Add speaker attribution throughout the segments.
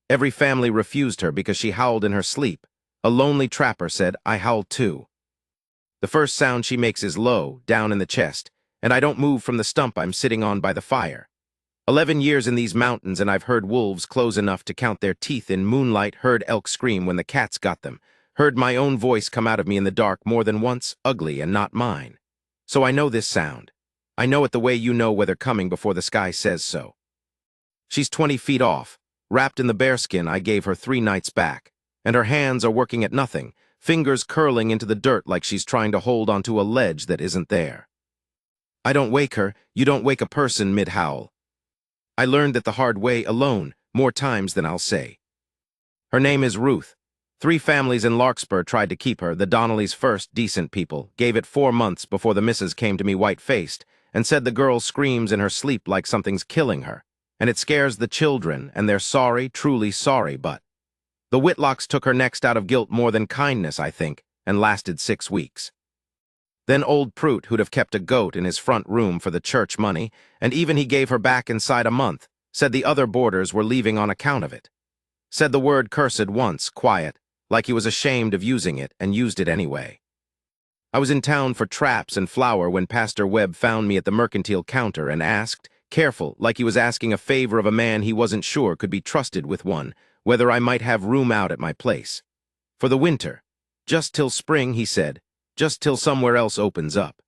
Speaker 1: Every family refused her because she howled in her sleep. A lonely trapper said, "I howl too." The first sound she makes is low, down in the chest, and I don't move from the stump I'm sitting on by the fire. 11 years in these mountains, and I've heard wolves close enough to count their teeth in moonlight, heard elk scream when the cats got them, heard my own voice come out of me in the dark more than once, ugly and not mine. So I know this sound. I know it the way you know weather coming before the sky says so. She's 20 feet off, wrapped in the bearskin I gave her 3 nights back, and her hands are working at nothing, fingers curling into the dirt like she's trying to hold onto a ledge that isn't there. I don't wake her, you don't wake a person mid-howl. I learned it the hard way alone, more times than I'll say. Her name is Ruth. 3 families in Larkspur tried to keep her, the Donnellys first, decent people, gave it 4 months before the missus came to me white-faced, and said the girl screams in her sleep like something's killing her, and it scares the children, and they're sorry, truly sorry, but the Whitlocks took her next out of guilt more than kindness, I think, and lasted 6 weeks. Then old Prout, who'd have kept a goat in his front room for the church money, and even he gave her back inside a month, said the other boarders were leaving on account of it. Said the word cursed once, quiet, like he was ashamed of using it, and used it anyway. I was in town for traps and flour when Pastor Webb found me at the mercantile counter and asked, careful, like he was asking a favor of a man he wasn't sure could be trusted with one, whether I might have room out at my place. For the winter. Just till spring, he said. Just till somewhere else opens up.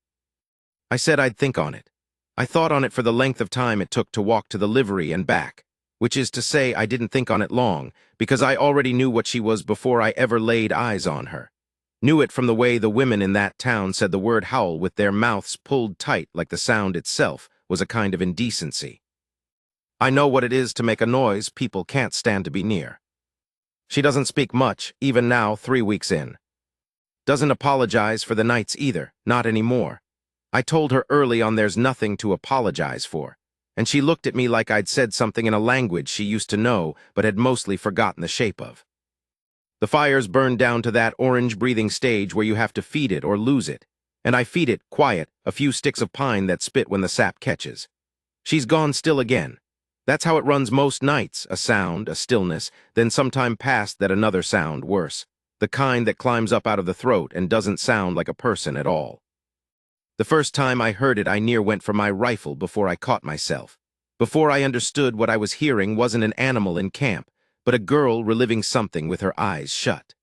Speaker 1: I said I'd think on it. I thought on it for the length of time it took to walk to the livery and back, which is to say I didn't think on it long, because I already knew what she was before I ever laid eyes on her. Knew it from the way the women in that town said the word howl with their mouths pulled tight like the sound itself was a kind of indecency. I know what it is to make a noise people can't stand to be near. She doesn't speak much, even now, 3 weeks in. Doesn't apologize for the nights either, not anymore. I told her early on there's nothing to apologize for, and she looked at me like I'd said something in a language she used to know but had mostly forgotten the shape of. The fire's burned down to that orange-breathing stage where you have to feed it or lose it, and I feed it, quiet, a few sticks of pine that spit when the sap catches. She's gone still again. That's how it runs most nights, a sound, a stillness, then sometime past that another sound, worse. The kind that climbs up out of the throat and doesn't sound like a person at all. The first time I heard it, I near went for my rifle before I caught myself. Before I understood what I was hearing wasn't an animal in camp, but a girl reliving something with her eyes shut.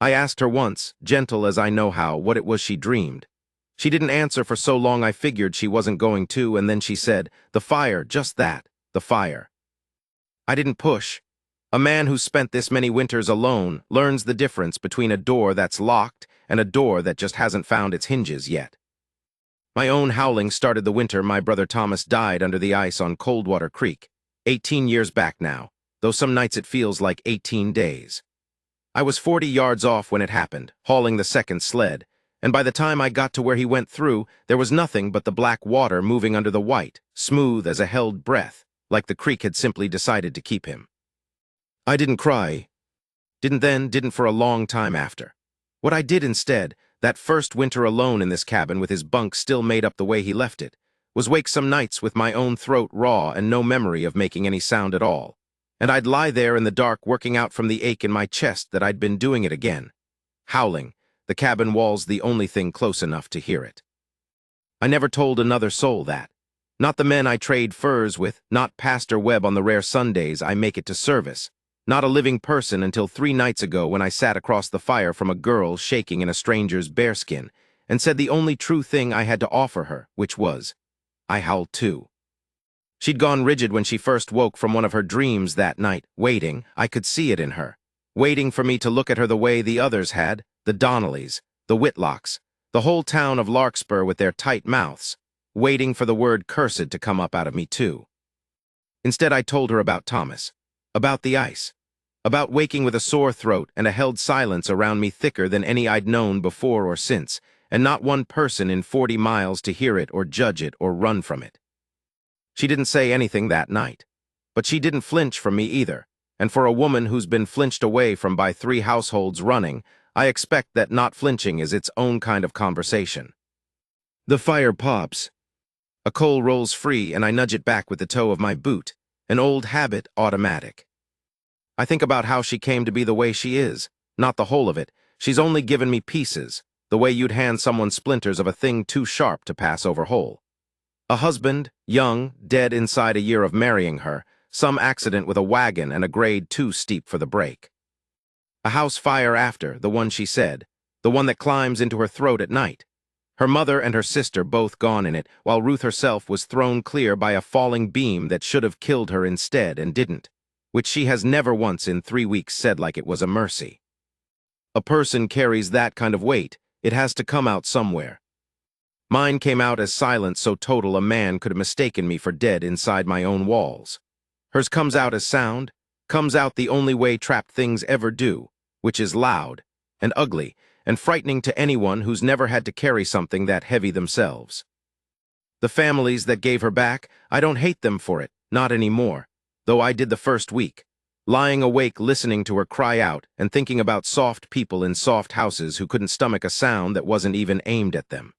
Speaker 1: I asked her once, gentle as I know how, what it was she dreamed. She didn't answer for so long I figured she wasn't going to, and then she said, "The fire, just that, the fire." I didn't push. A man who's spent this many winters alone learns the difference between a door that's locked and a door that just hasn't found its hinges yet. My own howling started the winter my brother Thomas died under the ice on Coldwater Creek, 18 years back now, though some nights it feels like 18 days. I was 40 yards off when it happened, hauling the second sled, and by the time I got to where he went through, there was nothing but the black water moving under the white, smooth as a held breath, like the creek had simply decided to keep him. I didn't cry. Didn't then, didn't for a long time after. What I did instead, that first winter alone in this cabin with his bunk still made up the way he left it, was wake some nights with my own throat raw and no memory of making any sound at all. And I'd lie there in the dark working out from the ache in my chest that I'd been doing it again. Howling, the cabin walls the only thing close enough to hear it. I never told another soul that. Not the men I trade furs with, not Pastor Webb on the rare Sundays I make it to service. Not a living person until 3 nights ago when I sat across the fire from a girl shaking in a stranger's bearskin and said the only true thing I had to offer her, which was, I howl too. She'd gone rigid when she first woke from one of her dreams that night, waiting, I could see it in her, waiting for me to look at her the way the others had, the Donnellys, the Whitlocks, the whole town of Larkspur with their tight mouths, waiting for the word cursed to come up out of me too. Instead I told her about Thomas, about the ice, about waking with a sore throat and a held silence around me thicker than any I'd known before or since, and not one person in 40 miles to hear it or judge it or run from it. She didn't say anything that night, but she didn't flinch from me either, and for a woman who's been flinched away from by 3 households running, I expect that not flinching is its own kind of conversation. The fire pops. A coal rolls free and I nudge it back with the toe of my boot, an old habit, automatic. I think about how she came to be the way she is. Not the whole of it. She's only given me pieces, the way you'd hand someone splinters of a thing too sharp to pass over whole. A husband, young, dead inside a year of marrying her, some accident with a wagon and a grade too steep for the brake. A house fire after, the one she said, the one that climbs into her throat at night. Her mother and her sister both gone in it, while Ruth herself was thrown clear by a falling beam that should have killed her instead and didn't, which she has never once in 3 weeks said like it was a mercy. A person carries that kind of weight. It has to come out somewhere. Mine came out as silence so total a man could have mistaken me for dead inside my own walls. Hers comes out as sound, comes out the only way trapped things ever do, which is loud and ugly and frightening to anyone who's never had to carry something that heavy themselves. The families that gave her back, I don't hate them for it, not anymore, though I did the first week, lying awake listening to her cry out and thinking about soft people in soft houses who couldn't stomach a sound that wasn't even aimed at them.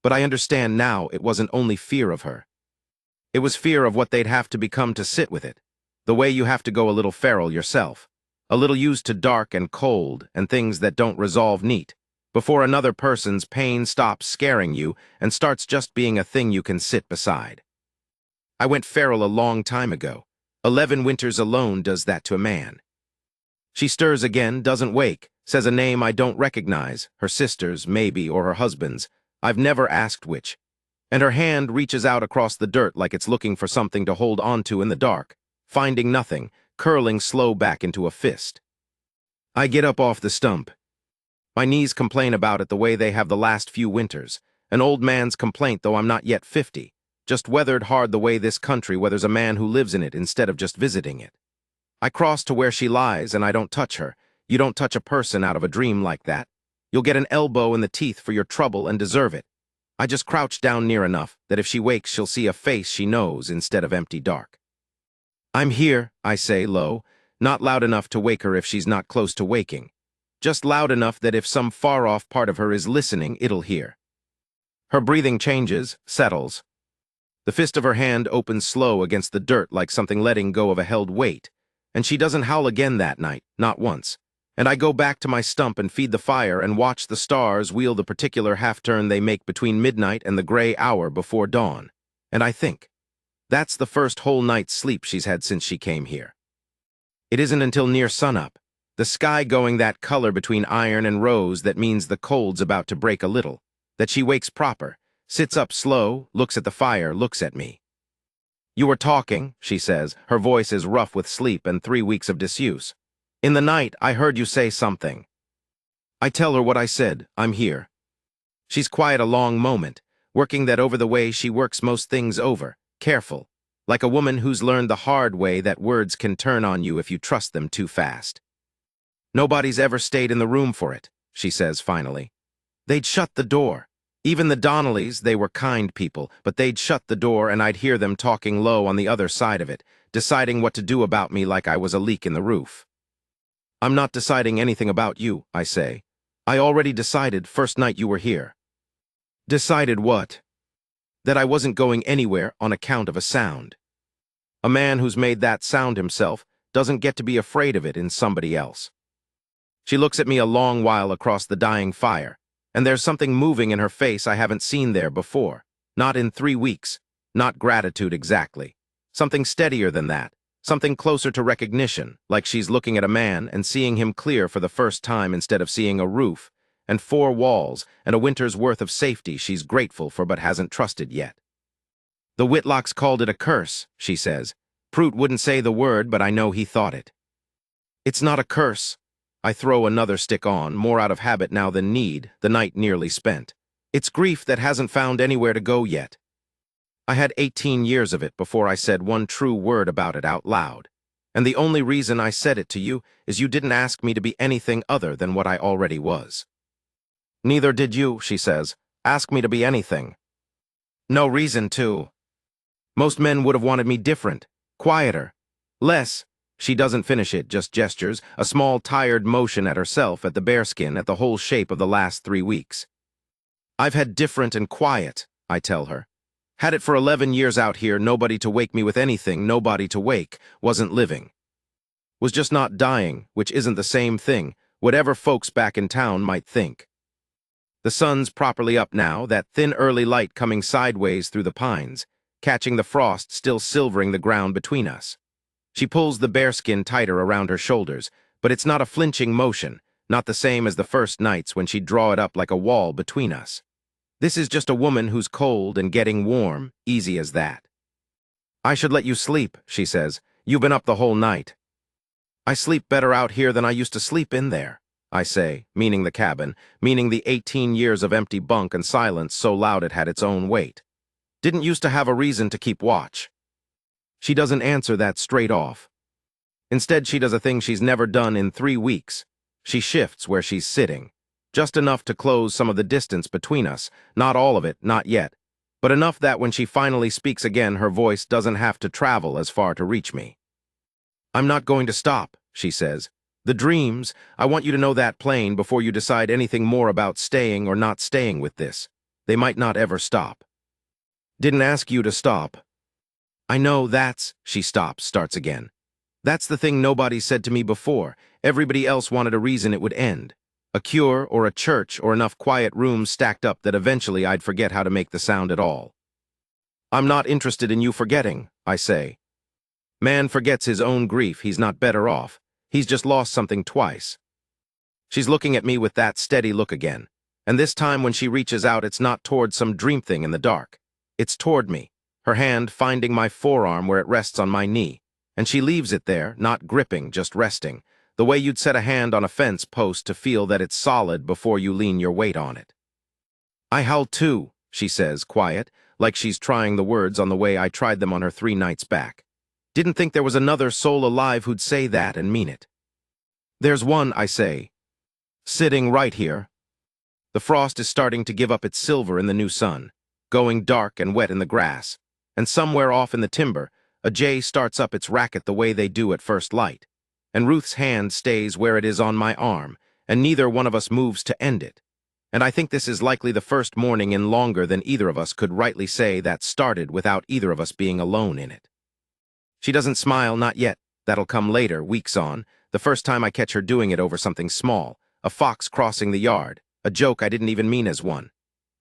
Speaker 1: But I understand now it wasn't only fear of her. It was fear of what they'd have to become to sit with it, the way you have to go a little feral yourself, a little used to dark and cold and things that don't resolve neat, before another person's pain stops scaring you and starts just being a thing you can sit beside. I went feral a long time ago. 11 winters alone does that to a man. She stirs again, doesn't wake, says a name I don't recognize, her sister's, maybe, or her husband's. I've never asked which. And her hand reaches out across the dirt like it's looking for something to hold onto in the dark, finding nothing, curling slow back into a fist. I get up off the stump. My knees complain about it the way they have the last few winters, an old man's complaint though I'm not yet 50, just weathered hard the way this country weathers a man who lives in it instead of just visiting it. I cross to where she lies and I don't touch her. You don't touch a person out of a dream like that. You'll get an elbow in the teeth for your trouble and deserve it. I just crouch down near enough that if she wakes she'll see a face she knows instead of empty dark. I'm here, I say low, not loud enough to wake her if she's not close to waking. Just loud enough that if some far-off part of her is listening, it'll hear. Her breathing changes, settles. The fist of her hand opens slow against the dirt like something letting go of a held weight, and she doesn't howl again that night, not once. And I go back to my stump and feed the fire and watch the stars wheel the particular half-turn they make between midnight and the gray hour before dawn. And I think, that's the first whole night's sleep she's had since she came here. It isn't until near sunup, the sky going that color between iron and rose that means the cold's about to break a little, that she wakes proper, sits up slow, looks at the fire, looks at me. You were talking, she says, her voice is rough with sleep and 3 weeks of disuse. In the night, I heard you say something. I tell her what I said, I'm here. She's quiet a long moment, working that over the way she works most things over, careful, like a woman who's learned the hard way that words can turn on you if you trust them too fast. Nobody's ever stayed in the room for it, she says finally. They'd shut the door. Even the Donnellys, they were kind people, but they'd shut the door and I'd hear them talking low on the other side of it, deciding what to do about me like I was a leak in the roof. I'm not deciding anything about you, I say. I already decided first night you were here. Decided what? That I wasn't going anywhere on account of a sound. A man who's made that sound himself doesn't get to be afraid of it in somebody else. She looks at me a long while across the dying fire, and there's something moving in her face I haven't seen there before. Not in 3 weeks. Not gratitude exactly. Something steadier than that. Something closer to recognition, like she's looking at a man and seeing him clear for the first time instead of seeing a roof, and 4 walls, and a winter's worth of safety she's grateful for but hasn't trusted yet. The Whitlocks called it a curse, she says. Prout wouldn't say the word, but I know he thought it. It's not a curse. I throw another stick on, more out of habit now than need, the night nearly spent. It's grief that hasn't found anywhere to go yet. I had 18 years of it before I said one true word about it out loud. And the only reason I said it to you is you didn't ask me to be anything other than what I already was. Neither did you, she says, ask me to be anything. No reason to. Most men would have wanted me different, quieter, less. She doesn't finish it, just gestures, a small tired motion at herself, at the bearskin, at the whole shape of the last 3 weeks. I've had different and quiet, I tell her. Had it for 11 years out here, nobody to wake me with anything, nobody to wake, wasn't living. Was just not dying, which isn't the same thing, whatever folks back in town might think. The sun's properly up now, that thin early light coming sideways through the pines, catching the frost still silvering the ground between us. She pulls the bearskin tighter around her shoulders, but it's not a flinching motion, not the same as the first nights when she'd draw it up like a wall between us. This is just a woman who's cold and getting warm, easy as that. I should let you sleep, she says. You've been up the whole night. I sleep better out here than I used to sleep in there, I say, meaning the cabin, meaning the 18 years of empty bunk and silence so loud it had its own weight. Didn't used to have a reason to keep watch. She doesn't answer that straight off. Instead, she does a thing she's never done in 3 weeks. She shifts where she's sitting, just enough to close some of the distance between us, not all of it, not yet, but enough that when she finally speaks again, her voice doesn't have to travel as far to reach me. I'm not going to stop, she says. The dreams, I want you to know that plain before you decide anything more about staying or not staying with this. They might not ever stop. Didn't ask you to stop. I know she starts again. That's the thing nobody said to me before. Everybody else wanted a reason it would end. A cure or a church or enough quiet rooms stacked up that eventually I'd forget how to make the sound at all. I'm not interested in you forgetting, I say. Man forgets his own grief, he's not better off. He's just lost something twice. She's looking at me with that steady look again, and this time when she reaches out, it's not toward some dream thing in the dark. It's toward me, her hand finding my forearm where it rests on my knee, and she leaves it there, not gripping, just resting, the way you'd set a hand on a fence post to feel that it's solid before you lean your weight on it. I howl too, she says, quiet, like she's trying the words on the way I tried them on her 3 nights back. Didn't think there was another soul alive who'd say that and mean it. There's one, I say. Sitting right here. The frost is starting to give up its silver in the new sun, going dark and wet in the grass, and somewhere off in the timber, a jay starts up its racket the way they do at first light, and Ruth's hand stays where it is on my arm, and neither one of us moves to end it. And I think this is likely the first morning in longer than either of us could rightly say that started without either of us being alone in it. She doesn't smile, not yet. That'll come later, weeks on, the first time I catch her doing it over something small, a fox crossing the yard, a joke I didn't even mean as one.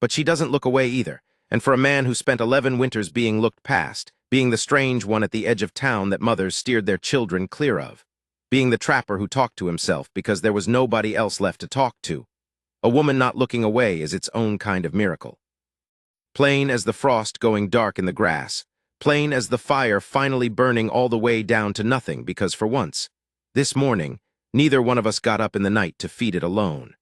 Speaker 1: But she doesn't look away either, and for a man who spent 11 winters being looked past, being the strange one at the edge of town that mothers steered their children clear of, being the trapper who talked to himself because there was nobody else left to talk to, a woman not looking away is its own kind of miracle. Plain as the frost going dark in the grass, plain as the fire finally burning all the way down to nothing because for once, this morning, neither one of us got up in the night to feed it alone.